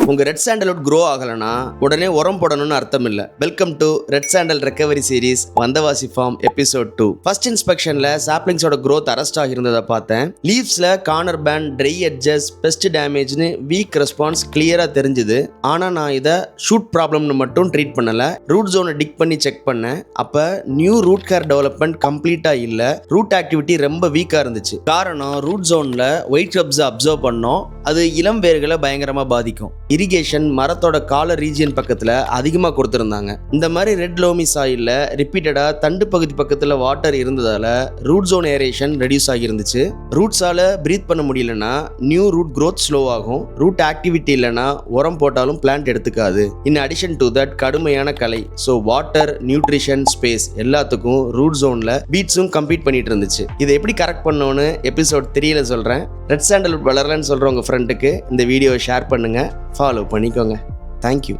உங்க red sandalwood grow ஆகலனா உடனே உரம் போடணும்னு அர்த்தம் இல்ல. Welcome to red sandal recovery series Vandavasi farm episode 2. First இன்ஸ்பெக்ஷன்ல சாப்லிங்ஸோட growth அரெஸ்ட் ஆகியிருந்ததை பார்த்தேன். லீவ்ஸ்ல corner bend, dry edges, pest டேமேஜ்னு வீக் ரெஸ்பான்ஸ் கிளியரா தெரிஞ்சுது. ஆனா நான் இதை ஷூட் ப்ராப்ளம்னு மட்டும் ட்ரீட் பண்ணல. ரூட் ஜோனை டிக் பண்ணி செக் பண்ணேன். அப்ப நியூ ரூட் கேர் டெவலப்மெண்ட் கம்ப்ளீட்டா இல்ல. ரூட் ஆக்டிவிட்டி ரொம்ப வீக்கா இருந்துச்சு. காரணம் ரூட் ஜோன்ல ஒயிட் ரப்ஸ் அப்சர்வ் பண்ணோம். அது இளம் வேர்களை பயங்கரமா பாதிக்கும். இரிகேஷன் மரத்தோட காலர் ரீஜியன் பக்கத்துல அதிகமா கொடுத்திருந்தாங்க. இந்த மாதிரி ரெட் லோமி சாயில்ல ரிப்பீட்டடா தண்டு பகுதி பக்கத்துல வாட்டர் இருந்ததால ரூட் ஜோன் ஏரேஷன் ரெடியூஸ் ஆகி இருந்துச்சு. ரூட்ஸால பிரீத் பண்ண முடியலன்னா நியூ ரூட் growth ஸ்லோ ஆகும். ரூட் ஆக்டிவிட்டி இல்லைன்னா உரம் போட்டாலும் பிளான்ட் எடுத்துக்காது. இன் அடிஷன் டு தட் கடுமையான கலை. ஸோ வாட்டர், நியூட்ரிஷன், ஸ்பேஸ் எல்லாத்துக்கும் ரூட் ஜோன்ல பீட்ஸும் கம்ப்ளீட் பண்ணிட்டு இருந்துச்சு. இதை எப்படி கரெக்ட் பண்ணணும்னு எபிசோட் 3ல சொல்றேன். ரெட் சாண்டல்வுட் வளரலன்னு சொல்ற உங்க ஃப்ரெண்டுக்கு இந்த வீடியோவை ஷேர் பண்ணுங்க, ஃபாலோ பண்ணிக்கோங்க. தேங்க்யூ.